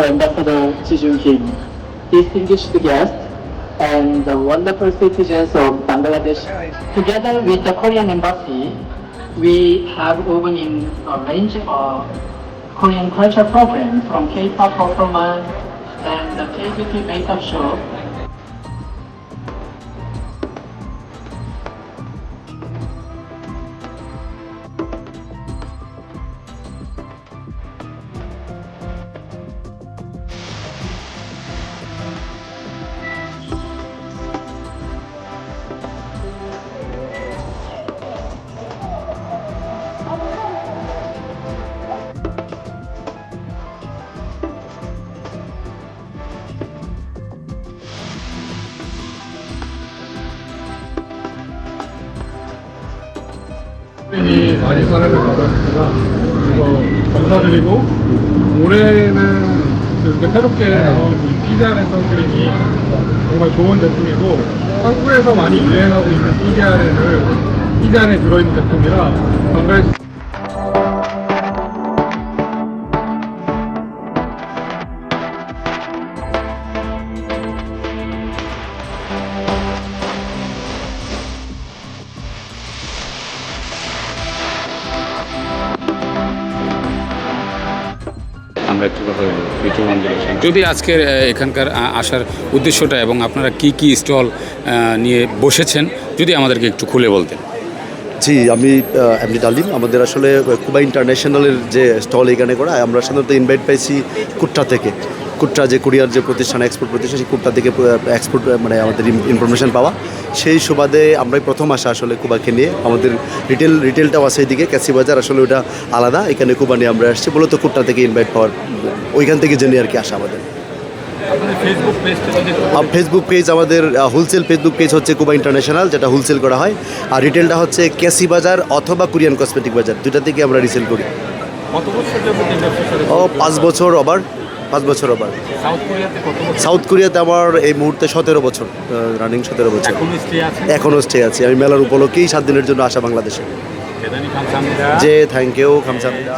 Ambassador Ji Jun-kim, distinguished guests, and the wonderful citizens of Bangladesh. Together with the Korean Embassy, we have organized a range of Korean culture programs from K-pop performance and the K-beauty makeup show. 많이 사랑을 받았습니다. 그래서 감사드리고 올해는 이렇게 새롭게 나온 이 피자 레선크림이 정말 좋은 제품이고 한국에서 많이 유행하고 있는 피자 안에 들어있는 제품이라 방글라데시 আমরা একটুভাবে যদি আজকের এখানকার আসার উদ্দেশ্যটা এবং আপনারা কি কি স্টল নিয়ে বসেছেন যদি আমাদেরকে একটু খুলে বলতেন। জি, আমি এমডি ডালিম। আমাদের আসলে কুবা ইন্টারন্যাশনালের যে স্টল এখানে করা, আমরা সাধারণত ইনভাইট পাইছি কুট্টা থেকে। কুট্টা যে কোরিয়ার যে প্রতিষ্ঠান, এক্সপোর্ট প্রতিষ্ঠান, সেই কুট্টা থেকে এক্সপোর্ট মানে আমাদের ইনফরমেশন পাওয়া, সেই সুবাদে আমরাই প্রথম আসা আসলে কুবাকে নিয়ে। আমাদের রিটেলটাও আছে এদিকে, ক্যাসি বাজার আসলে ওটা আলাদা, এখানে কুবা নিয়ে আমরা আসছি মূলত কুট্টা থেকে ইনভাইট পাওয়ার, ওইখান থেকে জেনে আর কি আসা আমাদের। ফেসবুক পেজ আমাদের হোলসেল ফেসবুক পেজ হচ্ছে কুবা ইন্টারন্যাশনাল, যেটা হোলসেল করা হয়, আর রিটেলটা হচ্ছে ক্যাসি বাজার অথবা কোরিয়ান কসমেটিক বাজার, দুটা থেকে আমরা রিসেল করি। ও 5 বছর ওভার। সাউথ কোরিয়াতে আমার এই মুহূর্তে 17 বছর রানিং, 17 বছর এখনও স্টে আছে। আমি মেলার উপলক্ষেই 7 দিনের জন্য আসা বাংলাদেশে। যে থ্যাংক ইউ, খামসামনিদা।